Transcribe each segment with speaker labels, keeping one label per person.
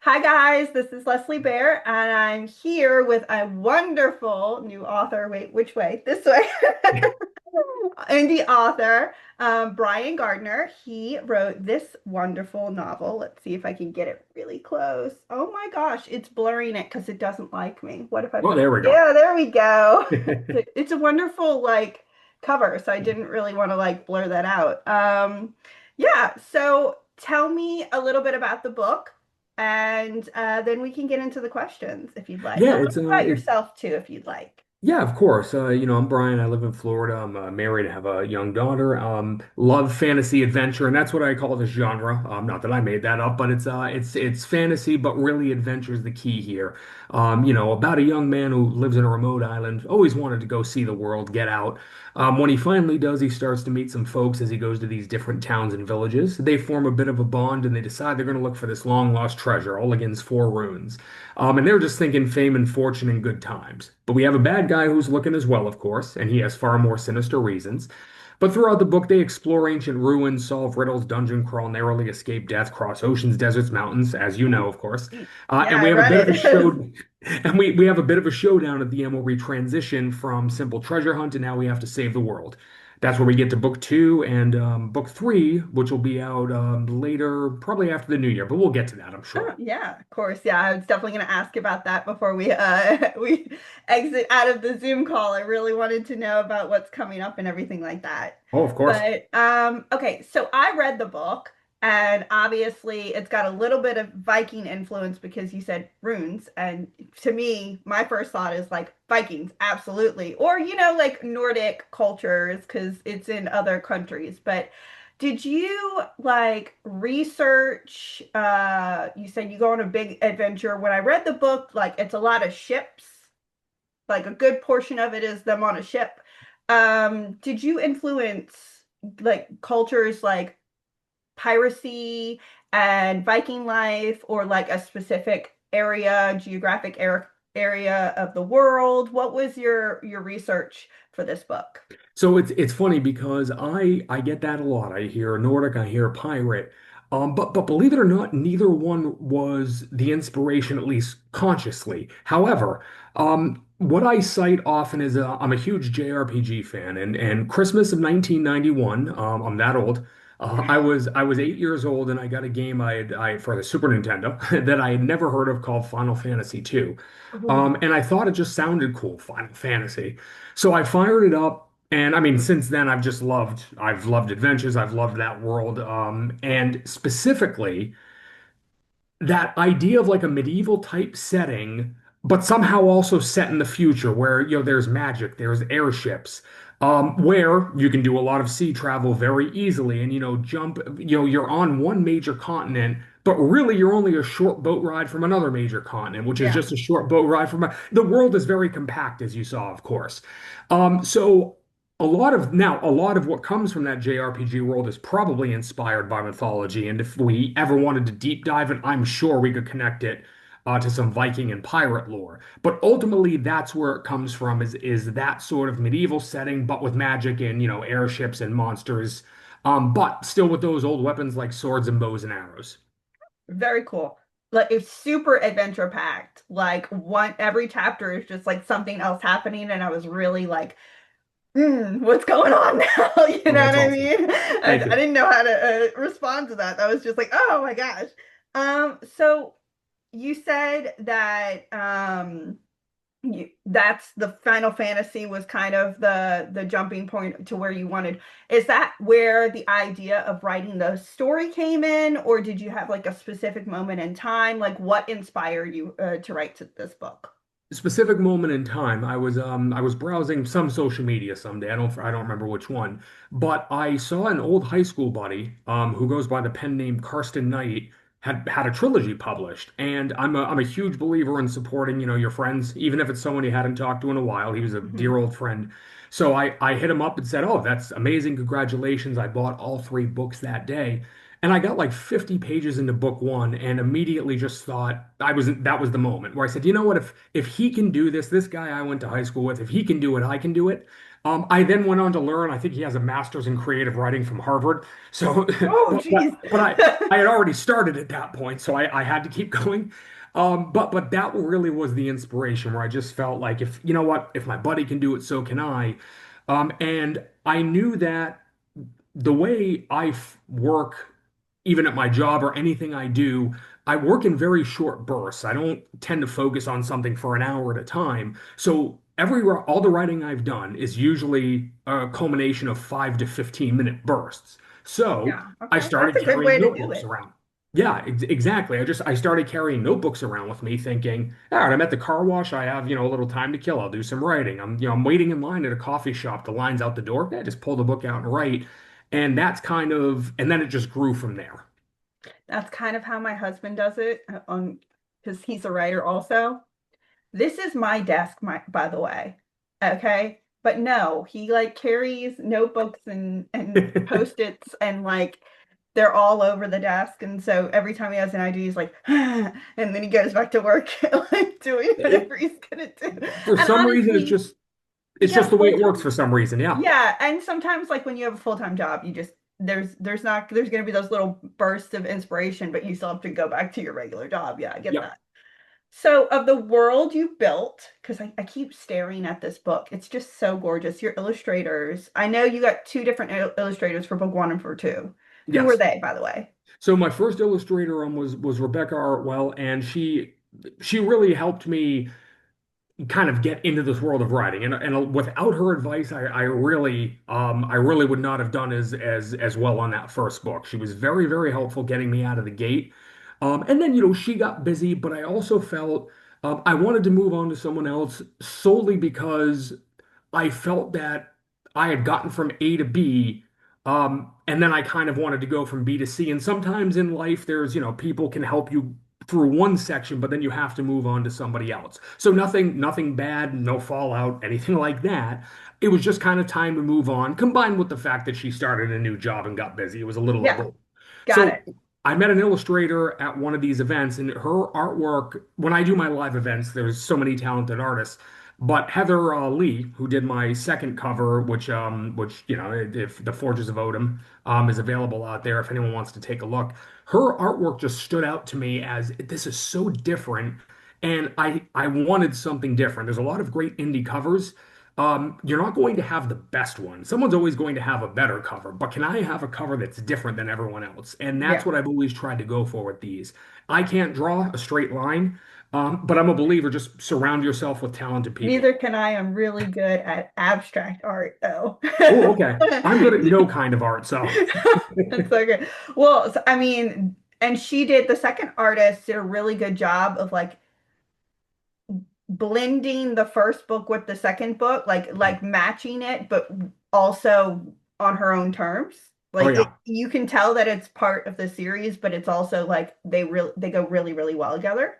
Speaker 1: Hi guys, this is Leslie Bear, and I'm here with a wonderful new author. Wait, which way? This way. Indie author, Brian Gardner. He wrote this wonderful novel. Let's see if I can get it really close. Oh my gosh, it's blurring it because it doesn't like me. What if I
Speaker 2: Oh,
Speaker 1: put,
Speaker 2: there we go.
Speaker 1: yeah, there we go. It's a wonderful cover, so I didn't really want to blur that out. Yeah, so tell me a little bit about the book. And then we can get into the questions if you'd like.
Speaker 2: Yeah,
Speaker 1: A little bit about yourself too, if you'd like.
Speaker 2: yeah, of course. I'm Brian. I live in Florida. I'm married. I have a young daughter. Love fantasy adventure, and that's what I call this genre. Not that I made that up, but it's fantasy, but really adventure is the key here. About a young man who lives in a remote island, always wanted to go see the world, get out. When he finally does, he starts to meet some folks as he goes to these different towns and villages. They form a bit of a bond, and they decide they're going to look for this long lost treasure, Olligan's Four Runes. And they're just thinking fame and fortune and good times. But we have a bad guy who's looking as well, of course, and he has far more sinister reasons. But throughout the book, they explore ancient ruins, solve riddles, dungeon crawl, narrowly escape death, cross oceans, deserts, mountains, as you know, of course.
Speaker 1: Yeah,
Speaker 2: And we
Speaker 1: I
Speaker 2: have a
Speaker 1: read
Speaker 2: bit of a
Speaker 1: it.
Speaker 2: show, and we have a bit of a showdown at the end where we transition from simple treasure hunt and now we have to save the world. That's where we get to book two and book three, which will be out later, probably after the new year, but we'll get to that, I'm
Speaker 1: Oh,
Speaker 2: sure.
Speaker 1: yeah, of course. Yeah, I was definitely going to ask about that before we we exit out of the Zoom call. I really wanted to know about what's coming up and everything like that.
Speaker 2: Oh, of course.
Speaker 1: But okay, so I read the book and obviously it's got a little bit of Viking influence because you said runes, and to me, my first thought is like Vikings, absolutely. Or like Nordic cultures because it's in other countries. But did you research? You said you go on a big adventure. When I read the book, it's a lot of ships. Like a good portion of it is them on a ship. Did you influence cultures like piracy and Viking life, or like a specific area of the world? What was your research for this book?
Speaker 2: So it's funny because I get that a lot. I hear Nordic, I hear pirate. But believe it or not, neither one was the inspiration, at least consciously. However, what I cite often is I'm a huge JRPG fan, and Christmas of 1991, I'm that old. I was 8 years old, and I got a game I for the Super Nintendo that I had never heard of called Final Fantasy II.
Speaker 1: Ooh.
Speaker 2: And I thought it just sounded cool, Final Fantasy. So I fired it up, and I mean, since then I've loved adventures, I've loved that world, and specifically that idea of like a medieval type setting, but somehow also set in the future where, there's magic, there's airships, where you can do a lot of sea travel very easily and, jump, you're on one major continent, but really you're only a short boat ride from another major continent, which is
Speaker 1: Yeah.
Speaker 2: just a short boat ride the world is very compact, as you saw, of course. So a lot of what comes from that JRPG world is probably inspired by mythology. And if we ever wanted to deep dive it, I'm sure we could connect it to some Viking and pirate lore. But ultimately, that's where it comes from is that sort of medieval setting, but with magic and, airships and monsters, but still with those old weapons like swords and bows and arrows.
Speaker 1: Very cool. Like it's super adventure packed. Like one every chapter is just like something else happening, and I was really like, what's going on now? You
Speaker 2: Oh,
Speaker 1: know
Speaker 2: that's
Speaker 1: what I
Speaker 2: awesome.
Speaker 1: mean? I
Speaker 2: Thank you.
Speaker 1: didn't know how to respond to that. That was just like, oh my gosh. So you said that that's the Final Fantasy was kind of the jumping point to where you wanted. Is that where the idea of writing the story came in, or did you have like a specific moment in time? Like what inspired you to write this book?
Speaker 2: Specific moment in time, I was browsing some social media someday. I don't remember which one, but I saw an old high school buddy who goes by the pen name Karsten Knight had a trilogy published, and I'm a huge believer in supporting your friends, even if it's someone you hadn't talked to in a while. He was a dear
Speaker 1: Mhm.
Speaker 2: old friend, so I hit him up and said, "Oh, that's amazing! Congratulations! I bought all three books that day." And I got like 50 pages into book one and immediately just thought that was the moment where I said, you know what, if he can do this, this guy I went to high school with, if he can do it, I can do it. I then went on to learn, I think he has a master's in creative writing from Harvard. So,
Speaker 1: Oh, geez.
Speaker 2: but I had already started at that point, so I had to keep going. But that really was the inspiration where I just felt like if, you know what, if my buddy can do it, so can I. And I knew that the way work, even at my job or anything I do, I work in very short bursts. I don't tend to focus on something for an hour at a time. So all the writing I've done is usually a culmination of 5 to 15 minute bursts. So
Speaker 1: Yeah.
Speaker 2: I
Speaker 1: Okay. That's
Speaker 2: started
Speaker 1: a good
Speaker 2: carrying
Speaker 1: way to do
Speaker 2: notebooks
Speaker 1: it.
Speaker 2: around. Yeah, exactly. I started carrying notebooks around with me, thinking, all right, I'm at the car wash. I have, a little time to kill. I'll do some writing. I'm waiting in line at a coffee shop. The line's out the door. Yeah, just pull the book out and write. And then it just grew from there.
Speaker 1: That's kind of how my husband does it because he's a writer also. This is my desk, by the way. Okay. But no, he like carries notebooks and post-its and like they're all over the desk. And so every time he has an idea, he's like, and then he goes back to work, like doing
Speaker 2: It,
Speaker 1: whatever he's gonna do.
Speaker 2: for
Speaker 1: And
Speaker 2: some reason,
Speaker 1: honestly,
Speaker 2: it's
Speaker 1: yeah,
Speaker 2: just the way
Speaker 1: full
Speaker 2: it works
Speaker 1: time.
Speaker 2: for some reason. Yeah.
Speaker 1: Yeah, and sometimes like when you have a full-time job, you just there's gonna be those little bursts of inspiration, but you still have to go back to your regular job. Yeah, I get
Speaker 2: Yep.
Speaker 1: that. So, of the world you built, because I keep staring at this book, it's just so gorgeous. Your illustrators, I know you got two different illustrators for book one and for two. Who were
Speaker 2: Yes.
Speaker 1: they, by the way?
Speaker 2: So my first illustrator was Rebecca Artwell, and she really helped me kind of get into this world of writing. And without her advice, I really would not have done as well on that first book. She was very, very helpful getting me out of the gate. And then, she got busy, but I also felt I wanted to move on to someone else solely because I felt that I had gotten from A to B, and then I kind of wanted to go from B to C. And sometimes in life, people can help you through one section, but then you have to move on to somebody else. So nothing bad, no fallout, anything like that. It was just kind of time to move on, combined with the fact that she started a new job and got busy. It was a little of
Speaker 1: Yeah,
Speaker 2: both.
Speaker 1: got
Speaker 2: So
Speaker 1: it.
Speaker 2: I met an illustrator at one of these events, and her artwork, when I do my live events, there's so many talented artists. But Heather Lee, who did my second cover, which if the Forges of Odin is available out there, if anyone wants to take a look, her artwork just stood out to me as this is so different, and I wanted something different. There's a lot of great indie covers. You're not going to have the best one. Someone's always going to have a better cover, but can I have a cover that's different than everyone else? And that's
Speaker 1: Yeah.
Speaker 2: what I've always tried to go for with these. I can't draw a straight line, but I'm a believer just surround yourself with talented people.
Speaker 1: Neither can I. I'm really good at abstract art, though.
Speaker 2: Oh, okay. I'm good at no kind of art, so
Speaker 1: That's so good. Well, I mean, and she did the second artist did a really good job of like blending the first book with the second book, like matching it, but also on her own terms.
Speaker 2: oh
Speaker 1: Like
Speaker 2: yeah.
Speaker 1: you can tell that it's part of the series, but it's also like they go really, really well together.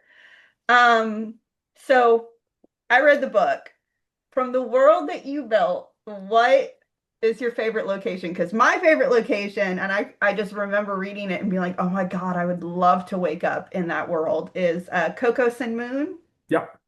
Speaker 1: So I read the book. From the world that you built, what is your favorite location? Because my favorite location, and I just remember reading it and being like, oh my God, I would love to wake up in that world, is Cocos and Moon.
Speaker 2: Yep.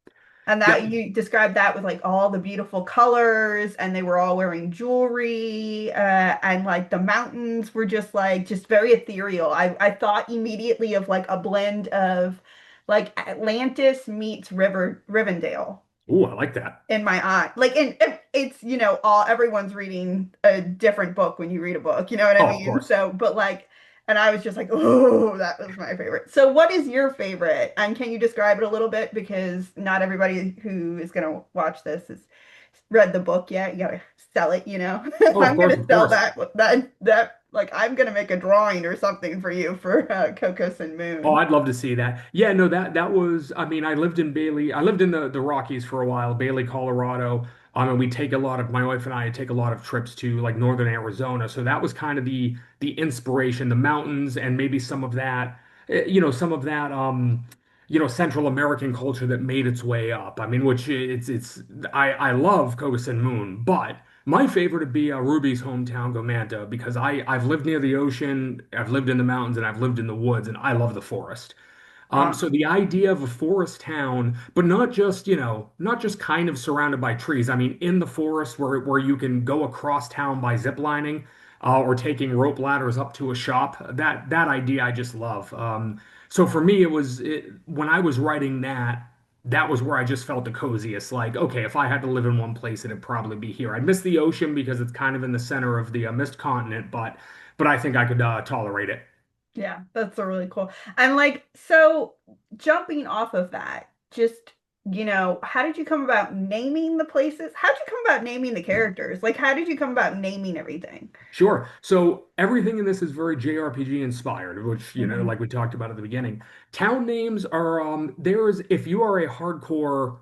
Speaker 1: And
Speaker 2: Yep.
Speaker 1: that you described that with like all the beautiful colors, and they were all wearing jewelry, and like the mountains were just very ethereal. I thought immediately of like a blend of like Atlantis meets Rivendell
Speaker 2: Ooh, I like that.
Speaker 1: in my eye. Like, and it's, all everyone's reading a different book when you read a book, you know what I
Speaker 2: Oh, of
Speaker 1: mean?
Speaker 2: course.
Speaker 1: So, but like, and I was just like, oh, that was my favorite. So, what is your favorite? And can you describe it a little bit? Because not everybody who is going to watch this has read the book yet. You got to sell it, you know?
Speaker 2: Oh, of
Speaker 1: I'm going
Speaker 2: course,
Speaker 1: to
Speaker 2: of
Speaker 1: sell
Speaker 2: course.
Speaker 1: that, like, I'm going to make a drawing or something for you for Cocos and
Speaker 2: Oh,
Speaker 1: Moon.
Speaker 2: I'd love to see that. Yeah, no, that was, I mean, I lived in Bailey. I lived in the Rockies for a while, Bailey, Colorado. And we take a lot of, my wife and I take a lot of trips to like northern Arizona. So that was kind of the inspiration, the mountains and maybe some of that, some of that Central American culture that made its way up. I mean, which it's I love Kogus and Moon, but my favorite would be Ruby's hometown, Gomanta, because I've lived near the ocean, I've lived in the mountains, and I've lived in the woods, and I love the forest. So the idea of a forest town, but not just, not just kind of surrounded by trees. I mean, in the forest where you can go across town by zip lining, or taking rope ladders up to a shop. That idea I just love. So for me, when I was writing that, that was where I just felt the coziest. Like, okay, if I had to live in one place, it'd probably be here. I'd miss the ocean because it's kind of in the center of the missed continent, but I think I could tolerate it.
Speaker 1: Yeah, that's a really cool. And like, so jumping off of that, just, how did you come about naming the places? How did you come about naming the characters? Like, how did you come about naming everything?
Speaker 2: Sure. So everything in this is very JRPG inspired, which,
Speaker 1: Hmm.
Speaker 2: like we talked about at the beginning. Town names are there's if you are a hardcore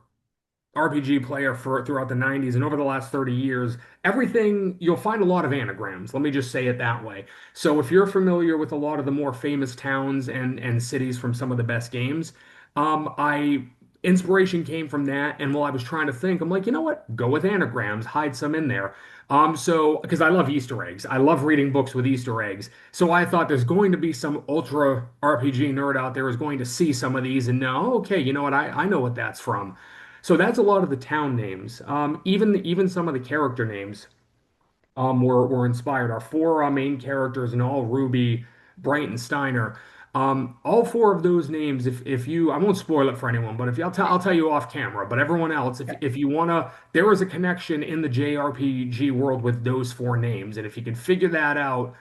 Speaker 2: RPG player for throughout the 90s and over the last 30 years, everything you'll find a lot of anagrams. Let me just say it that way. So if you're familiar with a lot of the more famous towns and cities from some of the best games, I inspiration came from that. And while I was trying to think, I'm like, you know what? Go with anagrams, hide some in there. So because I love Easter eggs, I love reading books with Easter eggs. So I thought there's going to be some ultra RPG nerd out there who's going to see some of these and know, "Oh, okay, you know what? I know what that's from." So that's a lot of the town names. Even some of the character names were inspired. Our four main characters and all Ruby, Bright, and Steiner. All four of those names, if you, I won't spoil it for anyone, but if you, I'll tell you off camera. But everyone else, if you wanna, there is a connection in the JRPG world with those four names, and if you can figure that out,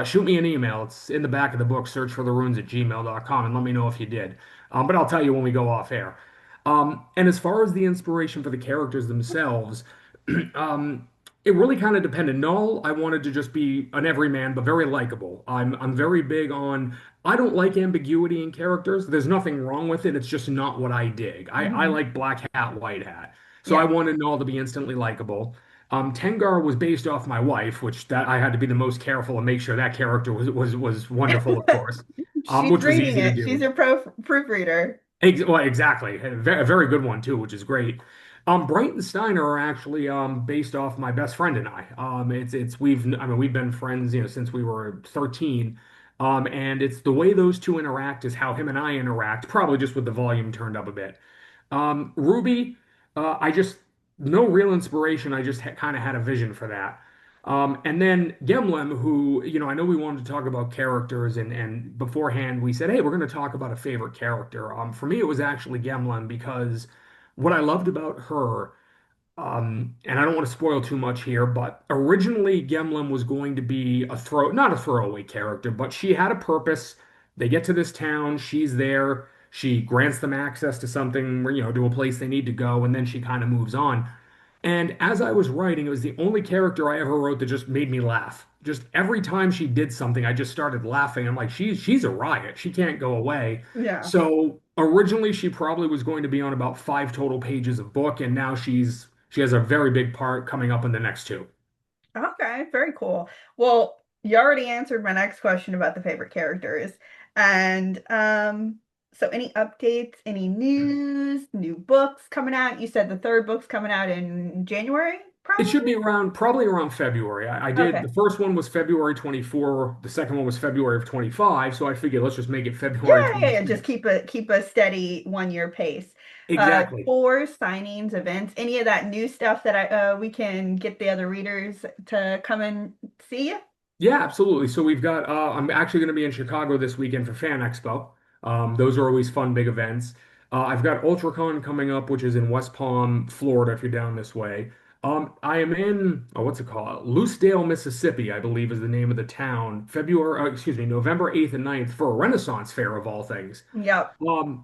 Speaker 2: shoot me an email. It's in the back of the book. Search for the runes at gmail.com and let me know if you did. But I'll tell you when we go off air. And as far as the inspiration for the characters themselves, um, it really kind of depended. Null, I wanted to just be an everyman, but very likable. I'm very big on. I don't like ambiguity in characters. There's nothing wrong with it. It's just not what I dig. I
Speaker 1: Hmm.
Speaker 2: like black hat, white hat. So I
Speaker 1: Yeah.
Speaker 2: wanted Null to be instantly likable. Tengar was based off my wife, which that I had to be the most careful and make sure that character was wonderful, of course,
Speaker 1: She's
Speaker 2: which was
Speaker 1: reading
Speaker 2: easy to
Speaker 1: it. She's
Speaker 2: do.
Speaker 1: your proofreader.
Speaker 2: Well, exactly. A very good one too, which is great. Bright and Steiner are actually based off my best friend and I. I mean we've been friends since we were 13. And it's the way those two interact is how him and I interact, probably just with the volume turned up a bit. Ruby, I just no real inspiration. I just kind of had a vision for that. And then Gemlem, who, I know we wanted to talk about characters, and beforehand we said, hey, we're going to talk about a favorite character. For me, it was actually Gemlem because what I loved about her, and I don't want to spoil too much here, but originally Gemlem was going to be not a throwaway character, but she had a purpose. They get to this town, she's there, she grants them access to something, to a place they need to go, and then she kind of moves on. And as I was writing, it was the only character I ever wrote that just made me laugh. Just every time she did something, I just started laughing. I'm like, she's a riot. She can't go away.
Speaker 1: Yeah.
Speaker 2: So originally, she probably was going to be on about 5 total pages of book, and now she has a very big part coming up in the next two.
Speaker 1: Okay, very cool. Well, you already answered my next question about the favorite characters. And so any updates, any news, new books coming out? You said the third book's coming out in January,
Speaker 2: It should
Speaker 1: probably?
Speaker 2: be probably around February. I did
Speaker 1: Okay.
Speaker 2: the first one was February 24, the second one was February of 25, so I figured let's just make it
Speaker 1: Yeah,
Speaker 2: February
Speaker 1: yeah, yeah. Just
Speaker 2: 26.
Speaker 1: keep a steady 1 year pace.
Speaker 2: Exactly.
Speaker 1: Tours, signings, events, any of that new stuff that I we can get the other readers to come and see you?
Speaker 2: Yeah, absolutely. So we've got I'm actually going to be in Chicago this weekend for Fan Expo. Those are always fun, big events. I've got UltraCon coming up, which is in West Palm, Florida, if you're down this way. I am in, what's it called? Lucedale, Mississippi, I believe is the name of the town. November 8th and 9th for a Renaissance fair of all things.
Speaker 1: Yep.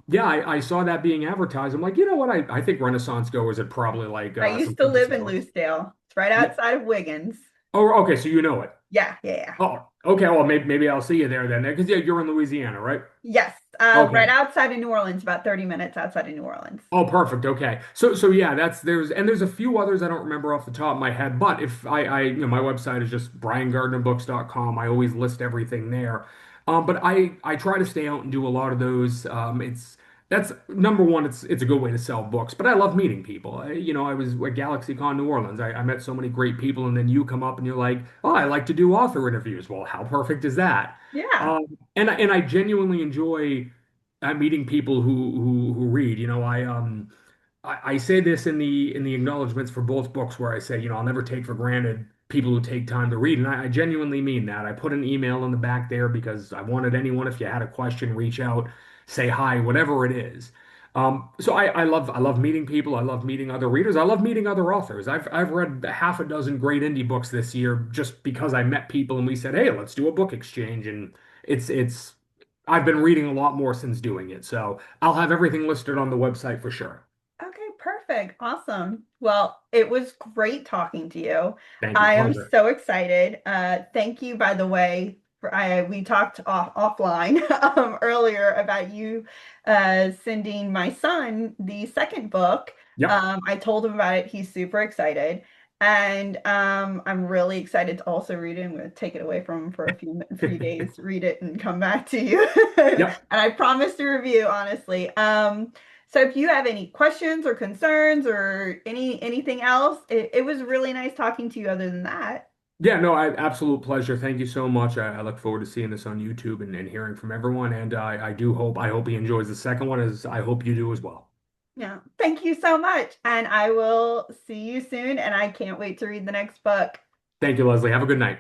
Speaker 2: Yeah, I saw that being advertised. I'm like, you know what? I think Renaissance goers would probably like
Speaker 1: I
Speaker 2: some
Speaker 1: used to
Speaker 2: tickets
Speaker 1: live in
Speaker 2: for.
Speaker 1: Lucedale. It's right
Speaker 2: Yeah.
Speaker 1: outside of Wiggins.
Speaker 2: Oh, okay. So you know it.
Speaker 1: Yeah, yeah, yeah.
Speaker 2: Oh, okay. Well, maybe I'll see you there then, because yeah, you're in Louisiana, right?
Speaker 1: Yes. Right
Speaker 2: Okay.
Speaker 1: outside of New Orleans, about 30 minutes outside of New Orleans.
Speaker 2: Oh, perfect. Okay. So yeah, there's a few others I don't remember off the top of my head, but if my website is just briangardnerbooks.com. I always list everything there. But I try to stay out and do a lot of those. That's number one. It's a good way to sell books, but I love meeting people. I was at GalaxyCon New Orleans. I met so many great people, and then you come up and you're like, oh, I like to do author interviews. Well, how perfect is that?
Speaker 1: Yeah.
Speaker 2: And I genuinely enjoy. I'm meeting people who read. I say this in the acknowledgments for both books where I say, I'll never take for granted people who take time to read. And I genuinely mean that. I put an email in the back there because I wanted anyone, if you had a question, reach out, say hi, whatever it is. So I love meeting people. I love meeting other readers. I love meeting other authors. I've read half a dozen great indie books this year just because I met people and we said, hey, let's do a book exchange. And it's I've been reading a lot more since doing it. So I'll have everything listed on the website for sure.
Speaker 1: Okay, perfect. Awesome. Well, it was great talking to you.
Speaker 2: Thank you.
Speaker 1: I am
Speaker 2: Pleasure.
Speaker 1: so excited. Thank you, by the way, for we talked offline earlier about you sending my son the second book.
Speaker 2: Yep.
Speaker 1: I told him about it. He's super excited. And I'm really excited to also read it. I'm going to take it away from him for a few days, read it, and come back to you. And
Speaker 2: Yep.
Speaker 1: I promise to review, honestly. So if you have any questions or concerns or anything else, it was really nice talking to you other than that.
Speaker 2: Yeah, no, absolute pleasure. Thank you so much. I look forward to seeing this on YouTube and hearing from everyone. And I hope he enjoys the second one as I hope you do as well.
Speaker 1: Yeah. Thank you so much. And I will see you soon. And I can't wait to read the next book.
Speaker 2: Thank you, Leslie. Have a good night.